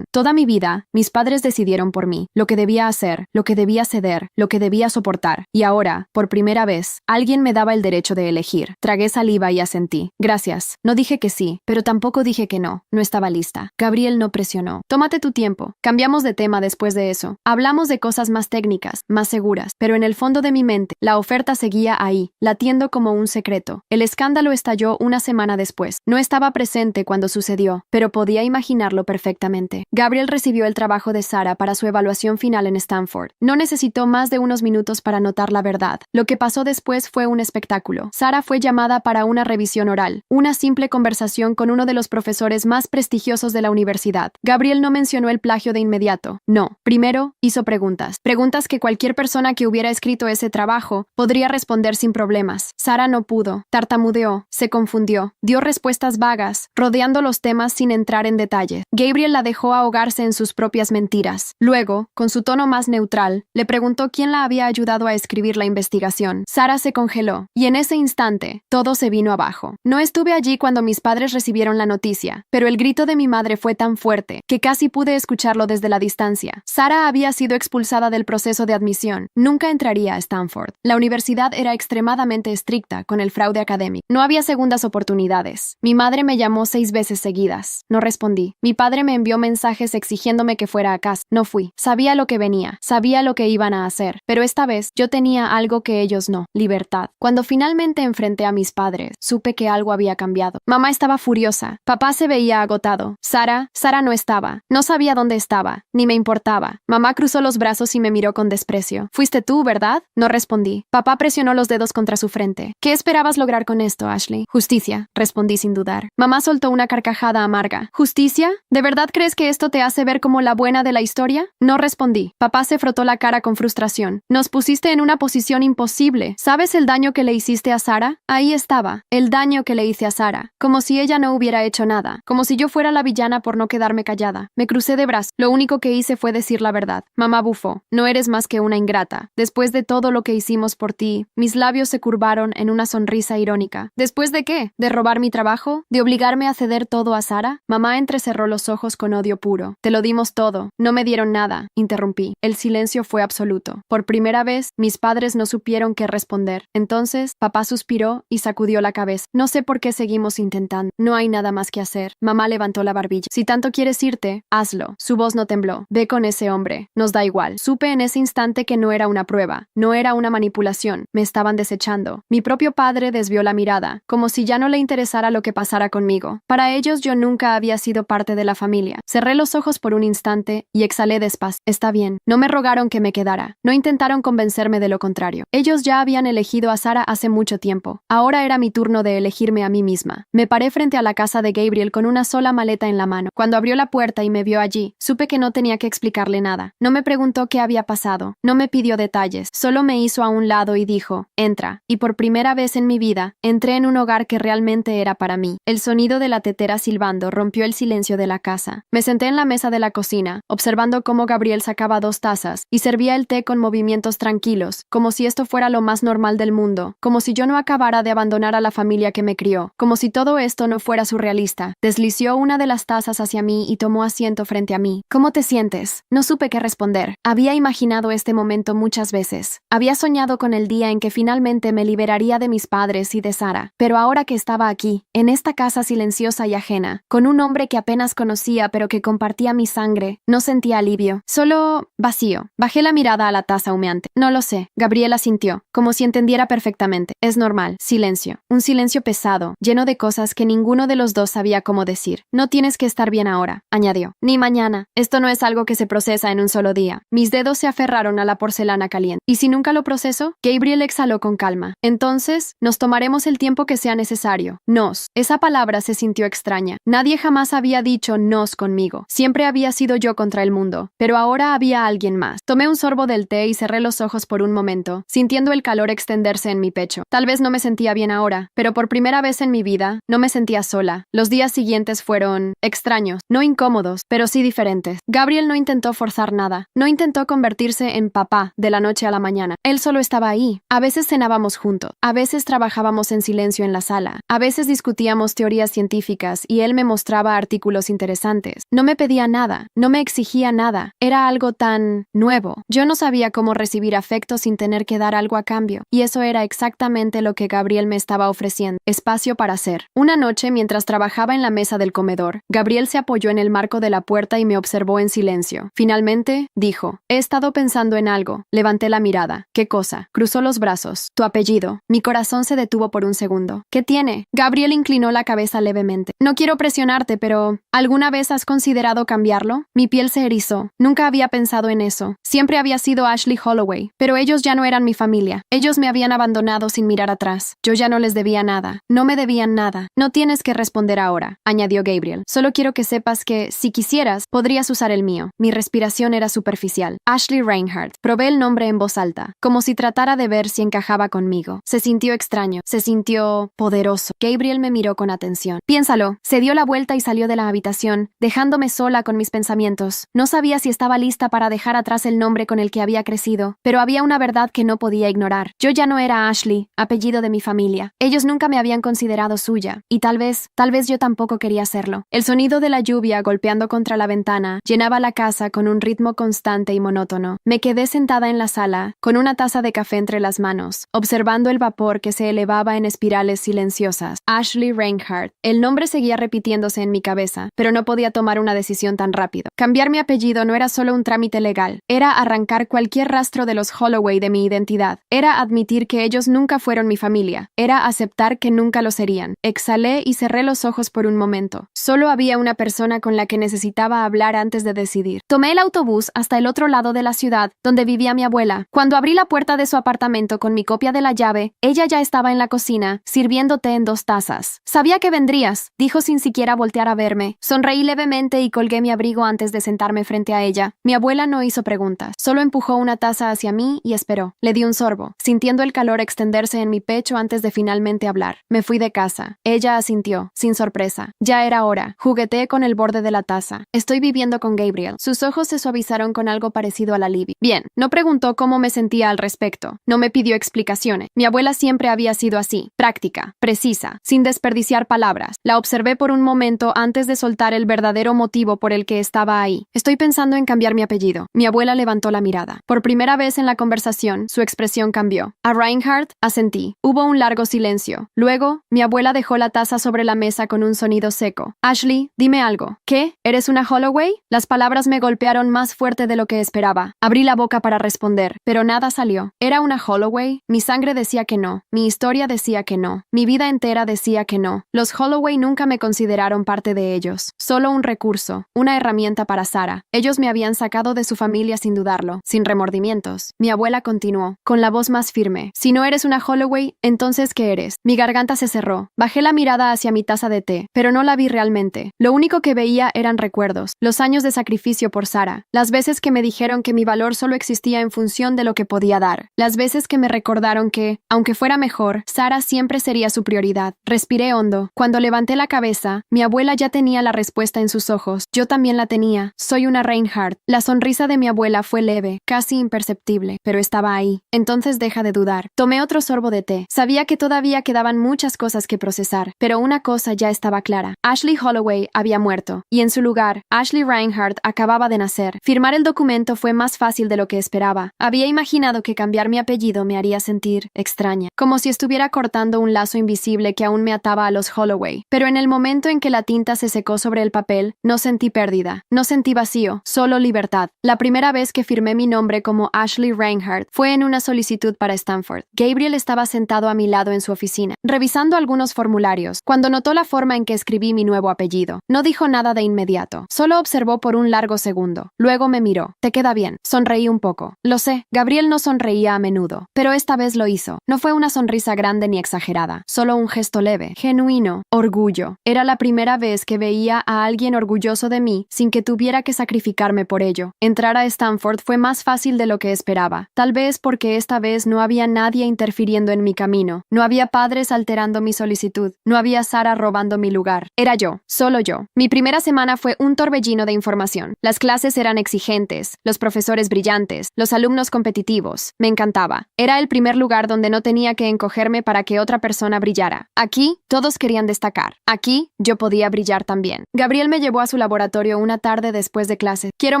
Toda mi vida, mis padres decidieron por mí, lo que debía hacer, lo que debía ceder, lo que debía soportar. Y ahora, por primera vez, alguien me daba el derecho de elegir. Tragué saliva y asentí. Gracias. No dije que sí, pero tampoco dije que no. No estaba lista. Gabriel no presionó. Tómate tu tiempo. Cambiamos de tema después de eso. Hablamos de cosas más técnicas, más seguras, pero en el fondo de mi mente, la oferta seguía ahí, latiendo como un secreto. El escándalo estalló una semana después. No estaba presente cuando sucedió, pero podía imaginarlo perfectamente. Gabriel recibió el trabajo de Sara para su evaluación final en Stanford. No necesitó más de unos minutos para notar la verdad. Lo que pasó después fue un espectáculo. Sara fue llamada para una revisión oral, una simple conversación con uno de los profesores más prestigiosos de la universidad. Gabriel no mencionó el plagio de inmediato. No. Primero, hizo preguntas. Preguntas que cualquier persona que hubiera escrito ese trabajo podría responder sin problemas. Sara no pudo. Tartamudeó. Se confundió. Dio respuestas vagas, rodeando los temas sin entrar en detalles. Gabriel la dejó ahogarse en sus propias mentiras. Luego, con su tono más neutral, le preguntó quién la había ayudado a escribir la investigación. Sara se congeló, y en ese instante, todo se vino abajo. No estuve allí cuando mis padres padres recibieron la noticia, pero el grito de mi madre fue tan fuerte que casi pude escucharlo desde la distancia. Sara había sido expulsada del proceso de admisión. Nunca entraría a Stanford. La universidad era extremadamente estricta con el fraude académico. No había segundas oportunidades. Mi madre me llamó 6 veces seguidas. No respondí. Mi padre me envió mensajes exigiéndome que fuera a casa. No fui. Sabía lo que venía. Sabía lo que iban a hacer. Pero esta vez yo tenía algo que ellos no. Libertad. Cuando finalmente enfrenté a mis padres, supe que algo había cambiado. Mamá estaba furiosa. Papá se veía agotado. Sara no estaba. No sabía dónde estaba. Ni me importaba. Mamá cruzó los brazos y me miró con desprecio. «Fuiste tú, ¿verdad?» No respondí. Papá presionó los dedos contra su frente. «¿Qué esperabas lograr con esto, Ashley?» «Justicia», respondí sin dudar. Mamá soltó una carcajada amarga. «¿Justicia? ¿De verdad crees que esto te hace ver como la buena de la historia?» No respondí. Papá se frotó la cara con frustración. «Nos pusiste en una posición imposible. ¿Sabes el daño que le hiciste a Sara?» Ahí estaba. El daño que le hice a Sara. Como si ella no hubiera hecho nada. Como si yo fuera la villana por no quedarme callada. Me crucé de brazos. Lo único que hice fue decir la verdad. Mamá bufó. «No eres más que una ingrata. Después de todo lo que hicimos por ti», mis labios se curvaron en una sonrisa irónica. ¿Después de qué? ¿De robar mi trabajo? ¿De obligarme a ceder todo a Sara? Mamá entrecerró los ojos con odio puro. «Te lo dimos todo. No me dieron nada», interrumpí. El silencio fue absoluto. Por primera vez, mis padres no supieron qué responder. Entonces, papá suspiró y sacudió la cabeza. «No sé por qué seguimos intentando. No hay nada más que hacer». Mamá levantó la barbilla. «Si tanto quieres irte, hazlo». Su voz no tembló. «Ve con ese hombre. Nos da igual». Supe en ese instante que no era una prueba. No era una manipulación. Me estaban desechando. Mi propio padre desvió la mirada, como si ya no le interesara lo que pasara conmigo. Para ellos yo nunca había sido parte de la familia. Cerré los ojos por un instante y exhalé despacio. Está bien. No me rogaron que me quedara. No intentaron convencerme de lo contrario. Ellos ya habían elegido a Sara hace mucho tiempo. Ahora era mi turno de elegirme a mí misma. Me paré frente a la casa de Gabriel con una sola maleta en la mano. Cuando abrió la puerta y me vio allí, supe que no tenía que explicarle nada. No me preguntó qué había pasado. No me pidió detalles. Solo me hizo a un lado y dijo, «Entra». Y por primera vez en mi vida, entré en un hogar que realmente era para mí. El sonido de la tetera silbando rompió el silencio de la casa. Me senté en la mesa de la cocina, observando cómo Gabriel sacaba 2 tazas y servía el té con movimientos tranquilos, como si esto fuera lo más normal del mundo, como si yo no acabara de abandonar a la familia que me crió, como si todo esto no fuera surrealista. Deslició una de las tazas hacia mí y tomó asiento frente a mí. «¿Cómo te sientes?» No supe qué responder. Había imaginado este momento muchas veces. Había soñado con el día en que finalmente me liberaría de mis padres y de Sara. Pero ahora que estaba aquí, en esta casa silenciosa y ajena, con un hombre que apenas conocía pero que compartía mi sangre, no sentía alivio. Solo vacío. Bajé la mirada a la taza humeante. «No lo sé». Gabriela sintió, como si entendiera perfectamente. «Es normal». Silencio. Un silencio pesado, lleno de cosas que ninguno de los dos sabía cómo decir. «No tienes que estar bien ahora», añadió. «Ni mañana. Esto no es algo que se procesa en un solo día». Mis dedos se aferraron a la porcelana caliente. «¿Y si nunca lo proceso?» Gabriel exhaló con calma. «Entonces, nos tomaremos el tiempo que sea necesario». «Nos». Esa palabra se sintió extraña. Nadie jamás había dicho «nos» conmigo. Siempre había sido yo contra el mundo. Pero ahora había alguien más. Tomé un sorbo del té y cerré los ojos por un momento, sintiendo el calor extenderse en mi pecho. Tal vez no me sentía bien ahora, pero por primera vez en mi vida, no me sentía sola. Los días siguientes fueron extraños, no incómodos, pero sí diferentes. Gabriel no intentó forzar nada. No intentó convertirse en papá de la noche a la mañana. Él solo estaba ahí. A veces cenábamos juntos. A veces trabajábamos en silencio en la sala. A veces discutíamos teorías científicas y él me mostraba artículos interesantes. No me pedía nada. No me exigía nada. Era algo tan nuevo. Yo no sabía cómo recibir afecto sin tener que dar algo a cambio. Y eso era exactamente lo que Gabriel me estaba ofreciendo. Espacio para ser. Una noche, mientras trabajaba en la mesa del comedor, Gabriel se apoyó en el marco de la puerta y me observó en silencio. Finalmente, dijo, «He estado pensando en algo». Levanté la mirada. «¿Qué cosa?» Cruzó los brazos. «Tu apellido». Mi corazón se detuvo por un segundo. «¿Qué tiene?» Gabriel inclinó la cabeza levemente. «No quiero presionarte, pero ¿alguna vez has considerado cambiarlo?» Mi piel se erizó. Nunca había pensado en eso. Siempre había sido Ashley Holloway, pero ellos ya no eran mi familia. Ellos me habían abandonado sin mirar atrás. Yo ya no les debía nada. No me debían nada. «No tienes que responder ahora», añadió Gabriel. «Solo quiero que sepas que, si quisieras, podrías usar el mío». Mi respiración era superficial. Ashley Reinhardt. Probé el nombre en voz alta, como si tratara de ver si encajaba conmigo. Se sintió extraño. Se sintió poderoso. Gabriel me miró con atención. «Piénsalo». Se dio la vuelta y salió de la habitación, dejándome sola con mis pensamientos. No sabía si estaba lista para dejar atrás el nombre con el que había crecido, pero había una verdad que no podía ignorar. Yo ya no era Ashley, apellido de mi familia. Ellos nunca me habían considerado suya, y tal vez Tal vez yo tampoco quería hacerlo. El sonido de la lluvia golpeando contra la ventana llenaba la casa con un ritmo constante y monótono. Me quedé sentada en la sala, con una taza de café entre las manos, observando el vapor que se elevaba en espirales silenciosas. Ashley Reinhardt. El nombre seguía repitiéndose en mi cabeza, pero no podía tomar una decisión tan rápido. Cambiar mi apellido no era solo un trámite legal, era arrancar cualquier rastro de los Holloway de mi identidad. Era admitir que ellos nunca fueron mi familia. Era aceptar que nunca lo serían. Exhalé y cerré los ojos por un momento. Solo había una persona con la que necesitaba hablar antes de decidir. Tomé el autobús hasta el otro lado de la ciudad, donde vivía mi abuela. Cuando abrí la puerta de su apartamento con mi copia de la llave, ella ya estaba en la cocina, sirviendo té en 2 tazas. «Sabía que vendrías», dijo sin siquiera voltear a verme. Sonreí levemente y colgué mi abrigo antes de sentarme frente a ella. Mi abuela no hizo preguntas. Solo empujó una taza hacia mí y esperó. Le di un sorbo, sintiendo el calor extenderse en mi pecho antes de finalmente hablar. Me fui de casa. Ella asintió, sin sorpresa. Ya era hora. Jugueteé con el borde de la taza. «Estoy viviendo con Gabriel». Sus ojos se suavizaron con algo parecido al alivio. Bien, no preguntó cómo me sentía al respecto. No me pidió explicaciones. Mi abuela siempre había sido así, práctica, precisa, sin desperdiciar palabras. La observé por un momento antes de soltar el verdadero motivo por el que estaba ahí. «Estoy pensando en cambiar mi apellido». Mi abuela levantó la mirada. Por primera vez en la conversación, su expresión cambió. «¿A Reinhardt?», asentí. Hubo un largo silencio. Luego, mi abuela dejó la taza sobre la mesa con un sonido seco. «Ashley, dime algo. ¿Qué? ¿Eres una Holloway?». Las palabras me golpearon más fuerte de lo que esperaba. Abrí la boca para responder, pero nada salió. ¿Era una Holloway? Mi sangre decía que no. Mi historia decía que no. Mi vida entera decía que no. Los Holloway nunca me consideraron parte de ellos. Solo un recurso, una herramienta para Sarah. Ellos me habían sacado de su familia sin dudarlo, sin remordimientos. Mi abuela continuó, con la voz más firme. «Si no eres una Holloway, entonces ¿qué eres?». Mi garganta se cerró. Bajé la mirada hacia mi taza de té, pero no la vi realmente. Lo único que veía eran recuerdos, los años de sacrificio por Sarah, las veces que me dijeron que mi valor solo existía en función de lo que podía dar, las veces que me recordaron que, aunque fuera mejor, Sarah siempre sería su prioridad. Respiré hondo. Cuando levanté la cabeza, mi abuela ya tenía la respuesta en sus ojos. Yo también la tenía. Soy una Reinhardt. La sonrisa de mi abuela fue leve, casi imperceptible, pero estaba ahí. Entonces deja de dudar. Tomé otro sorbo de té. Sabía que todavía quedaban muchas cosas que procesar, pero una cosa ya estaba clara. Ashley Holloway había muerto, y en su lugar, Ashley Reinhardt acababa de nacer. Firmar el documento fue más fácil de lo que esperaba. Había imaginado que cambiar mi apellido me haría sentir extraña, como si estuviera cortando un lazo invisible que aún me ataba a los Holloway. Pero en el momento en que la tinta se secó sobre el papel, no sentí pérdida, no sentí vacío, solo libertad. La primera vez que firmé mi nombre como Ashley Reinhardt fue en una solicitud para Stanford. Gabriel estaba sentado a mi lado en su oficina, revisando algunos formularios, cuando notó la forma en que escribí mi nuevo apellido. No dijo nada de inmediato, solo observó por un largo segundo. Luego me miró. «Te queda bien». Sonreí un poco. Lo sé, Gabriel no sonreía a menudo, pero esta vez lo hizo. No fue una sonrisa grande ni exagerada, solo un gesto leve, genuino, orgullo. Era la primera vez que veía a alguien orgulloso de mí sin que tuviera que sacrificarme por ello. Entrar a Stanford fue más fácil de lo que esperaba, tal vez porque esta vez no había nadie interfiriendo en mi camino, no había padres alterando mi solicitud, no había Sarah robando mi lugar. Era yo, solo yo. Mi primera semana fue un torbellino de información. Las clases eran exigentes, los profesores brillantes, los alumnos competitivos. Me encantaba. Era el primer lugar donde no tenía que encogerme para que otra persona brillara. Aquí, todos querían destacar. Aquí, yo podía brillar también. Gabriel me llevó a su laboratorio una tarde después de clase. «Quiero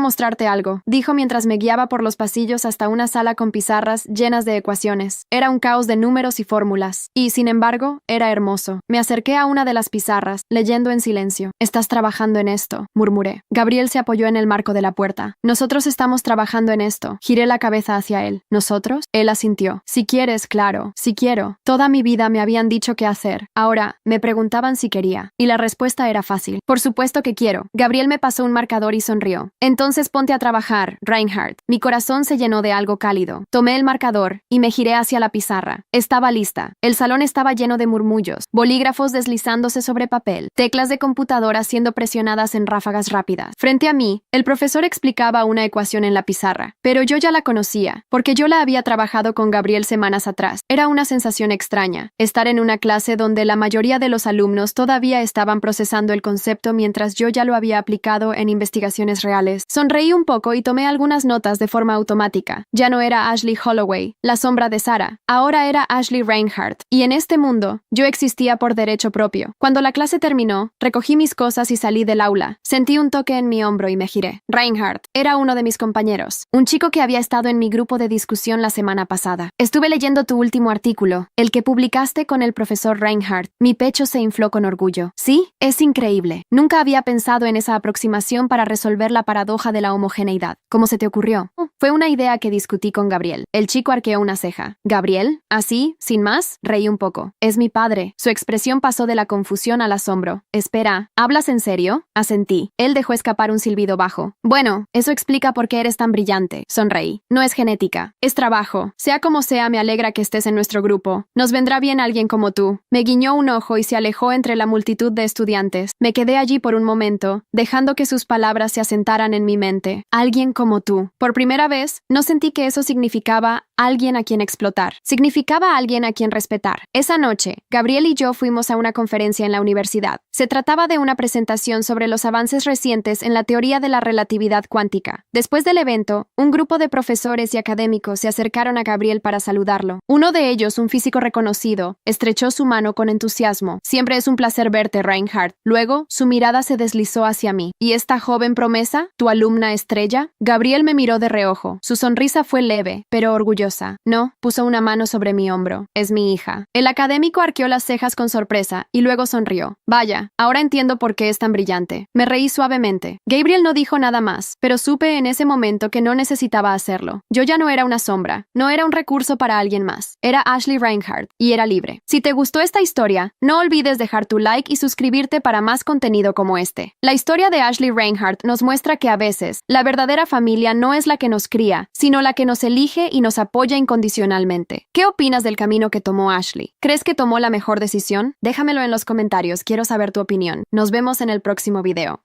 mostrarte algo», dijo mientras me guiaba por los pasillos hasta una sala con pizarras llenas de ecuaciones. Era un caos de números y fórmulas. Y, sin embargo, era hermoso. Me acerqué a una de las pizarras, leyendo en silencio. «Estás trabajando en esto», murmuré. Gabriel se apoyó en el marco de la puerta. «Nosotros estamos trabajando en esto». Giré la cabeza hacia él. «¿Nosotros?». Él asintió. «Si quieres, claro. Si quiero». Toda mi vida me habían dicho qué hacer. Ahora, me preguntaban si quería. Y la respuesta era fácil. «Por supuesto que quiero». Gabriel me pasó un marcador y sonrió. «Entonces ponte a trabajar, Reinhardt». Mi corazón se llenó de algo cálido. Tomé el marcador y me giré hacia la pizarra. Estaba lista. El salón estaba lleno de murmullos, bolígrafos deslizándose sobre papel, teclas de computadora siendo presionadas en ráfagas rápidas. Frente a mí, el profesor explicaba una ecuación en la pizarra, pero yo ya la conocía, porque yo la había trabajado con Gabriel semanas atrás. Era una sensación extraña, estar en una clase donde la mayoría de los alumnos todavía estaban procesando el concepto mientras yo ya lo había aplicado en investigaciones reales. Sonreí un poco y tomé algunas notas de forma automática. Ya no era Ashley Holloway, la sombra de Sarah. Ahora era Ashley Reinhardt. Y en este mundo, yo existía por derecho propio. Cuando la clase terminó, recogí mis cosas y salí del aula. Sentí un toque en mi hombro y me giré. Reinhardt era uno de mis compañeros, un chico que había estado en mi grupo de discusión la semana pasada. Estuve leyendo tu último artículo, el que publicaste con el profesor Reinhardt. Mi pecho se infló con orgullo. Sí, es increíble. Nunca había pensado en esa aproximación para resolver la paradoja de la homogeneidad. ¿Cómo se te ocurrió? Fue una idea que discutí con Gabriel. El chico arqueó una ceja. ¿Gabriel? ¿Así? ¿Sin más? Reí un poco. Es mi padre. Su expresión pasó de la confusión al asombro. Espera, ¿hablas en serio? Asentí. Él dejó escapar un silbido bajo. Bueno, eso explica por qué eres tan brillante. Sonreí. No es genética. Es trabajo. Sea como sea, me alegra que estés en nuestro grupo. Nos vendrá bien alguien como tú. Me guiñó un ojo y se alejó entre la multitud de estudiantes. Me quedé allí por un momento, dejando que sus palabras se asentaran en mi mente. Alguien como tú. Por primera vez, no sentí que eso significaba alguien a quien explotar. Significaba alguien a quien respetar. Esa noche, Gabriel y yo fuimos a una conferencia en la universidad. Se trataba de una presentación sobre los avances recientes en la teoría de la relatividad cuántica. Después del evento, un grupo de profesores y académicos se acercaron a Gabriel para saludarlo. Uno de ellos, un físico reconocido, estrechó su mano con entusiasmo. Siempre es un placer verte, Reinhardt. Luego, su mirada se deslizó hacia mí. ¿Y esta joven promesa? ¿Tu alumna estrella? Gabriel me miró de reojo. Su sonrisa fue leve, pero orgullosa. No, puso una mano sobre mi hombro. Es mi hija. El académico arqueó las cejas con sorpresa y luego sonrió. Vaya, ahora entiendo por qué es tan brillante. Me reí suavemente. Gabriel no dijo nada más, pero supe en ese momento que no necesitaba hacerlo. Yo ya no era una sombra, no era un recurso para alguien más. Era Ashley Reinhardt y era libre. Si te gustó esta historia, no olvides dejar tu like y suscribirte para más contenido como este. La historia de Ashley Reinhardt nos muestra que a veces, la verdadera familia no es la que nos cría, sino la que nos elige y nos apoya incondicionalmente. ¿Qué opinas del camino que tomó Ashley? ¿Crees que tomó la mejor decisión? Déjamelo en los comentarios, quiero saber tu opinión. Nos vemos en el próximo video.